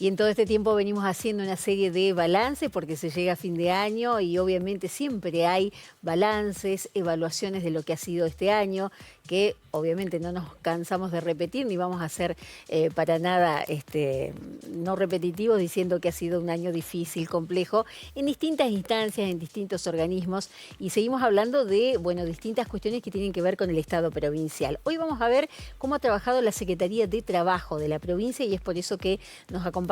Y en todo este tiempo venimos haciendo una serie de balances porque se llega a fin de año y obviamente siempre hay balances, evaluaciones de lo que ha sido este año, que obviamente no nos cansamos de repetir ni vamos a ser para nada no repetitivos diciendo que ha sido un año difícil, complejo, en distintas instancias, en distintos organismos, y seguimos hablando de, bueno, distintas cuestiones que tienen que ver con el Estado provincial. Hoy vamos a ver cómo ha trabajado la Secretaría de Trabajo de la provincia y es por eso que nos acompaña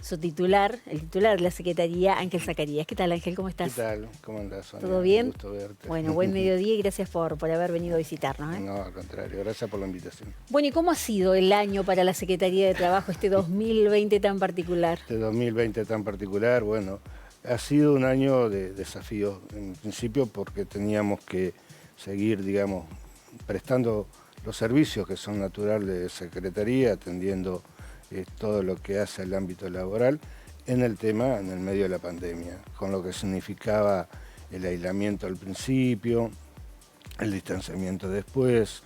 su titular, el titular de la Secretaría, Ángel Zacarías. ¿Qué tal, Ángel? ¿Cómo estás? ¿Qué tal? ¿Cómo andás, Sonia? ¿Todo bien? Un gusto verte. Bueno, buen mediodía y gracias por haber venido a visitarnos. No, al contrario, gracias por la invitación. Bueno, ¿y cómo ha sido el año para la Secretaría de Trabajo, este 2020 tan particular? Este 2020 tan particular, bueno, ha sido un año de desafíos, en principio porque teníamos que seguir, digamos, prestando los servicios que son naturales de Secretaría, atendiendo todo lo que hace al ámbito laboral en el medio de la pandemia, con lo que significaba el aislamiento al principio, el distanciamiento después,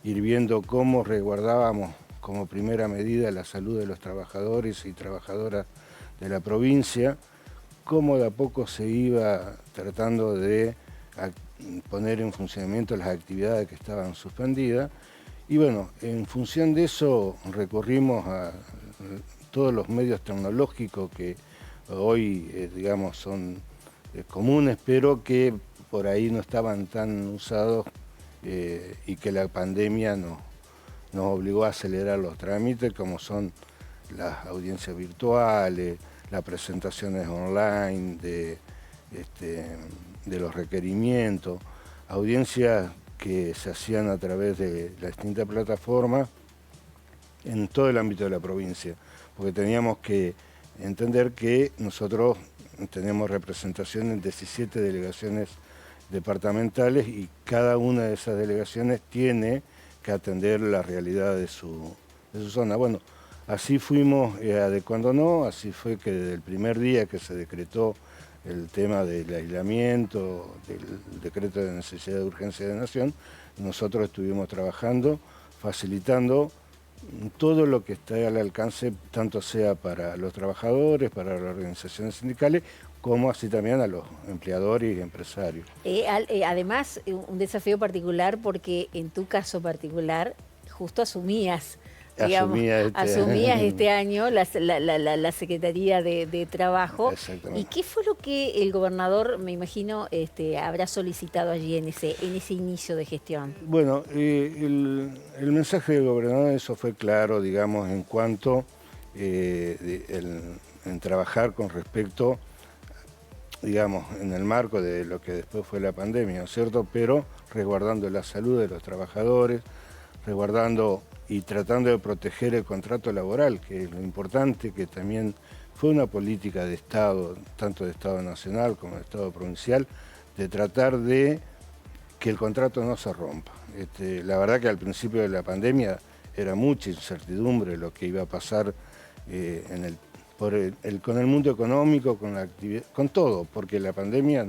ir viendo cómo resguardábamos como primera medida la salud de los trabajadores y trabajadoras de la provincia, cómo de a poco se iba tratando de poner en funcionamiento las actividades que estaban suspendidas. Y bueno, en función de eso recurrimos a todos los medios tecnológicos que hoy, digamos, son comunes, pero que por ahí no estaban tan usados y que la pandemia nos obligó a acelerar los trámites, como son las audiencias virtuales, las presentaciones online de los requerimientos, audiencias que se hacían a través de la distinta plataforma en todo el ámbito de la provincia, porque teníamos que entender que nosotros tenemos representación en 17 delegaciones departamentales y cada una de esas delegaciones tiene que atender la realidad de su zona. Bueno, así fuimos adecuándonos, así fue que desde el primer día que se decretó el tema del aislamiento, del decreto de necesidad de urgencia de nación, nosotros estuvimos trabajando, facilitando todo lo que esté al alcance, tanto sea para los trabajadores, para las organizaciones sindicales, como así también a los empleadores y empresarios. Además, un desafío particular porque en tu caso particular justo asumías este año la Secretaría de Trabajo. ¿Y qué fue lo que el gobernador, me imagino, habrá solicitado allí en ese inicio de gestión? Bueno, el mensaje del gobernador, eso fue claro, digamos, en cuanto en trabajar con respecto, digamos, en el marco de lo que después fue la pandemia, ¿no es cierto? Pero resguardando la salud de los trabajadores, resguardando y tratando de proteger el contrato laboral, que es lo importante, que también fue una política de Estado, tanto de Estado nacional como de Estado provincial, de tratar de que el contrato no se rompa. La verdad que al principio de la pandemia era mucha incertidumbre lo que iba a pasar con el mundo económico, con la actividad, con todo, porque la pandemia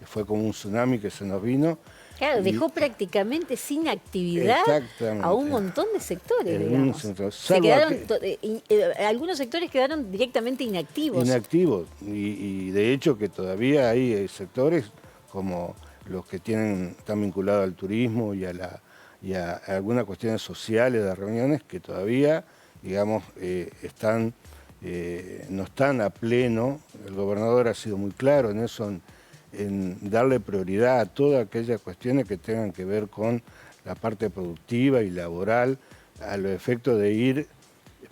fue como un tsunami que se nos vino. Claro, dejó prácticamente sin actividad a un montón de sectores, digamos. Algunos sectores quedaron directamente inactivos. Inactivos, y de hecho que todavía hay sectores como los que están vinculados al turismo y a algunas cuestiones sociales de reuniones que todavía, digamos, no están a pleno. El gobernador ha sido muy claro en eso, en darle prioridad a todas aquellas cuestiones que tengan que ver con la parte productiva y laboral, a los efectos de ir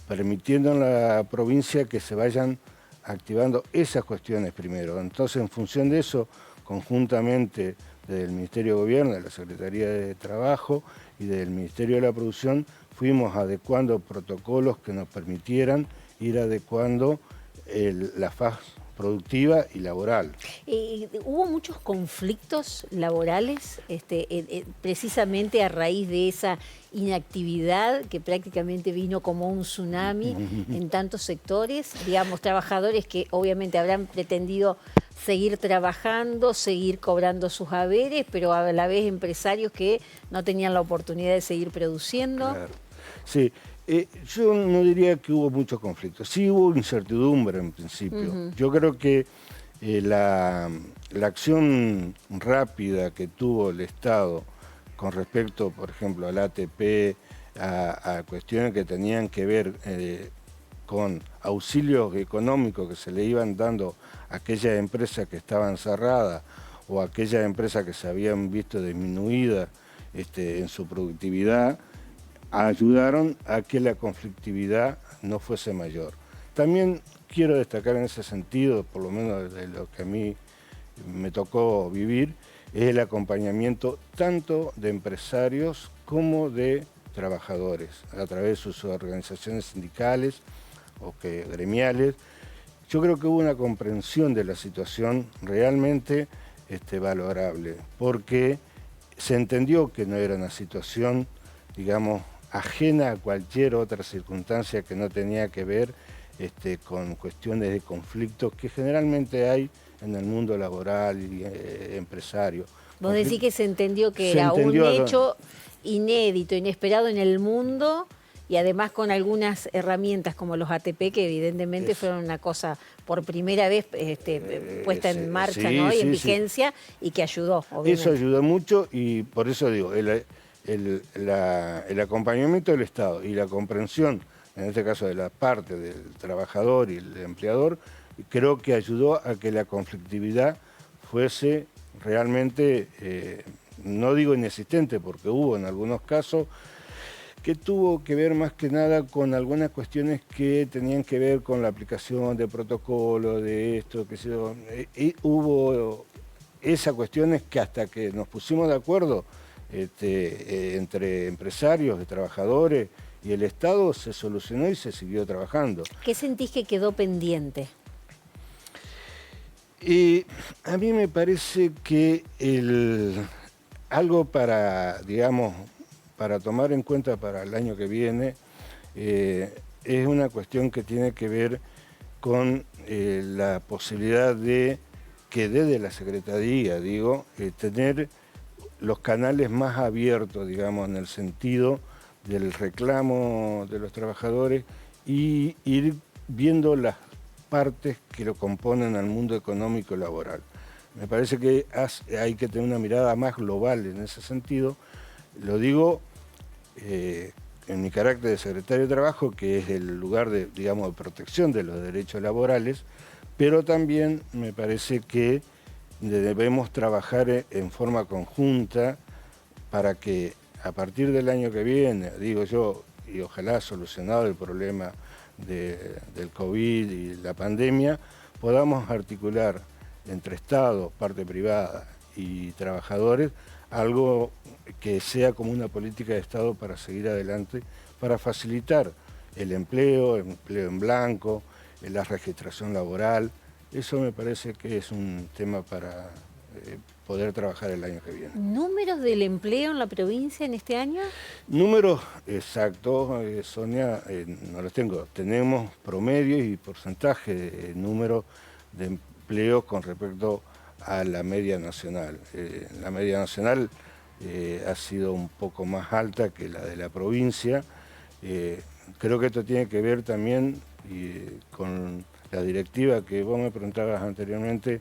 permitiendo en la provincia que se vayan activando esas cuestiones primero. Entonces, en función de eso, conjuntamente desde el Ministerio de Gobierno, de la Secretaría de Trabajo y del Ministerio de la Producción, fuimos adecuando protocolos que nos permitieran ir adecuando la fase productiva y laboral. ¿Hubo muchos conflictos laborales precisamente a raíz de esa inactividad que prácticamente vino como un tsunami en tantos sectores? Digamos, trabajadores que obviamente habrán pretendido seguir trabajando, seguir cobrando sus haberes, pero a la vez empresarios que no tenían la oportunidad de seguir produciendo. Claro. Sí, Yo no diría que hubo mucho conflicto, sí hubo incertidumbre en principio. Yo creo que la acción rápida que tuvo el Estado con respecto, por ejemplo, al ATP, a cuestiones que tenían que ver con auxilios económicos que se le iban dando a aquellas empresas que estaban cerradas o a aquellas empresas que se habían visto disminuidas en su productividad, ayudaron a que la conflictividad no fuese mayor. También quiero destacar en ese sentido, por lo menos de lo que a mí me tocó vivir, es el acompañamiento tanto de empresarios como de trabajadores, a través de sus organizaciones sindicales o gremiales. Yo creo que hubo una comprensión de la situación realmente valorable, porque se entendió que no era una situación, digamos, ajena a cualquier otra circunstancia que no tenía que ver con cuestiones de conflictos que generalmente hay en el mundo laboral y empresario. Vos decís que se entendió que era un hecho inédito, inesperado en el mundo, y además con algunas herramientas como los ATP, que evidentemente fueron una cosa por primera vez puesta en marcha, ¿no? Y en vigencia, y que ayudó, obviamente. Eso ayudó mucho, y por eso digo, el acompañamiento del Estado y la comprensión, en este caso de la parte del trabajador y el empleador, creo que ayudó a que la conflictividad fuese realmente, no digo inexistente, porque hubo en algunos casos, que tuvo que ver más que nada con algunas cuestiones que tenían que ver con la aplicación de protocolo, de esto, que se y hubo esas cuestiones que hasta que nos pusimos de acuerdo entre empresarios, de trabajadores y el Estado, se solucionó y se siguió trabajando. ¿Qué sentís que quedó pendiente? A mí me parece que algo para, digamos, para tomar en cuenta para el año que viene, es una cuestión que tiene que ver con la posibilidad de que desde la Secretaría, tener los canales más abiertos, digamos, en el sentido del reclamo de los trabajadores y ir viendo las partes que lo componen al mundo económico y laboral. Me parece que hay que tener una mirada más global en ese sentido. Lo digo en mi carácter de secretario de Trabajo, que es el lugar de, digamos, de protección de los derechos laborales, pero también me parece que debemos trabajar en forma conjunta para que a partir del año que viene, digo yo, y ojalá solucionado el problema del COVID y la pandemia, podamos articular entre Estado, parte privada y trabajadores algo que sea como una política de Estado para seguir adelante, para facilitar el empleo en blanco, la registración laboral. Eso me parece que es un tema para poder trabajar el año que viene. ¿Números del empleo en la provincia en este año? Números exactos, Sonia, no los tengo. Tenemos promedio y porcentaje de número de empleos con respecto a la media nacional. La media nacional ha sido un poco más alta que la de la provincia. Creo que esto tiene que ver también con la directiva que vos me preguntabas anteriormente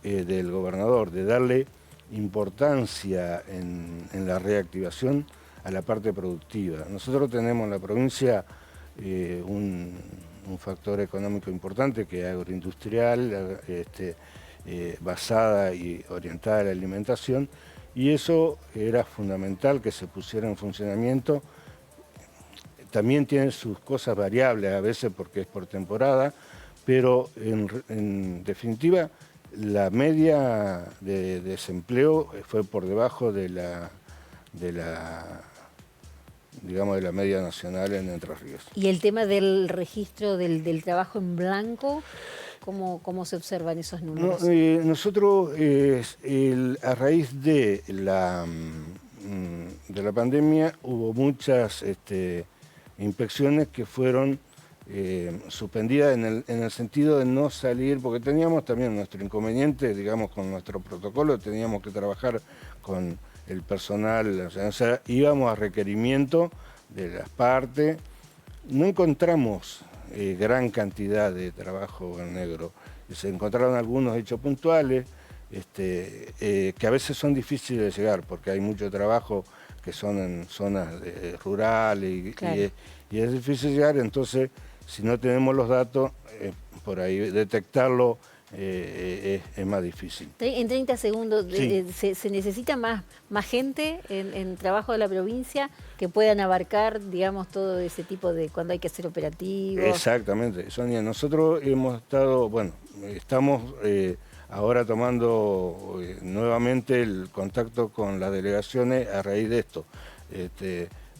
del gobernador, de darle importancia en la reactivación a la parte productiva. Nosotros tenemos en la provincia un factor económico importante que es agroindustrial, basada y orientada a la alimentación, y eso era fundamental que se pusiera en funcionamiento. También tiene sus cosas variables a veces porque es por temporada, pero en definitiva la media de desempleo fue por debajo de la media nacional en Entre Ríos. ¿Y el tema del registro del trabajo en blanco? ¿Cómo se observan esos números? No, nosotros, a raíz de la pandemia, hubo muchas inspecciones que fueron suspendidas en el sentido de no salir, porque teníamos también nuestro inconveniente, digamos, con nuestro protocolo, teníamos que trabajar con el personal, o sea, íbamos a requerimiento de las partes no encontramos gran cantidad de trabajo en negro. Se encontraron algunos hechos puntuales que a veces son difíciles de llegar porque hay mucho trabajo que son en zonas rurales Claro. y es difícil llegar, entonces si no tenemos los datos, por ahí detectarlo es más difícil. En 30 segundos, Sí. ¿se necesita más gente en trabajo de la provincia que puedan abarcar, digamos, todo ese tipo de cuando hay que hacer operativos? Exactamente, Sonia. Nosotros hemos estado, bueno, estamos ahora tomando nuevamente el contacto con las delegaciones a raíz de esto.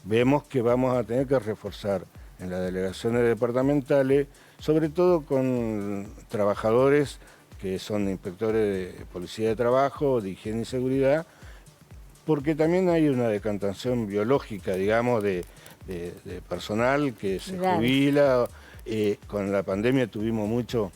Vemos que vamos a tener que reforzar en las delegaciones departamentales, sobre todo con trabajadores que son inspectores de policía de trabajo, de higiene y seguridad, porque también hay una decantación biológica, digamos, de personal que se jubila. Con la pandemia tuvimos mucho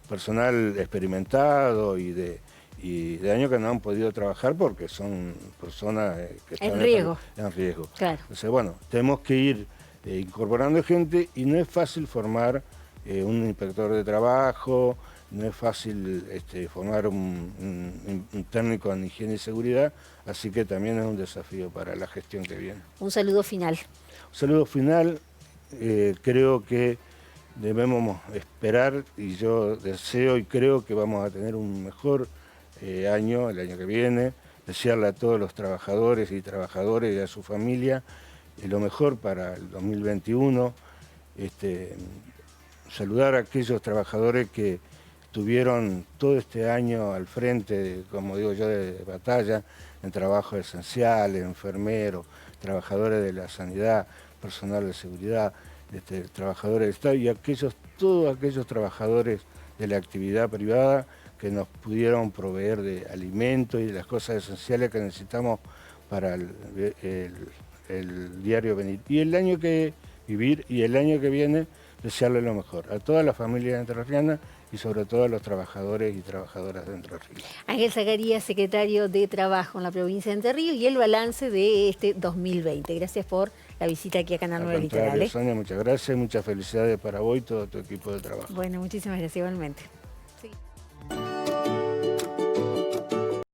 personal experimentado y de años que no han podido trabajar porque son personas que están en riesgo. En riesgo. Claro. Entonces, bueno, tenemos que ir incorporando gente y no es fácil formar un inspector de trabajo, no es fácil formar un técnico en higiene y seguridad, así que también es un desafío para la gestión que viene. Un saludo final. Un saludo final, creo que debemos esperar y yo deseo y creo que vamos a tener un mejor año, el año que viene, desearle a todos los trabajadores y trabajadoras y a su familia lo mejor para el 2021, saludar a aquellos trabajadores que estuvieron todo este año al frente, como digo yo, de batalla, en trabajos esenciales, enfermeros, trabajadores de la sanidad, personal de seguridad, trabajadores del Estado y todos aquellos trabajadores de la actividad privada que nos pudieron proveer de alimentos y de las cosas esenciales que necesitamos para el diario venir. Y el año que vivir y el año que viene desearle lo mejor a todas las familias entrerrianas y sobre todo a los trabajadores y trabajadoras de Entre Ríos. Ángel Zacarías, secretario de Trabajo en la provincia de Entre Ríos, y el balance de este 2020. Gracias por la visita aquí a Canal 9 Litoral. Sonia, muchas gracias y muchas felicidades para vos y todo tu equipo de trabajo. Bueno, muchísimas gracias igualmente.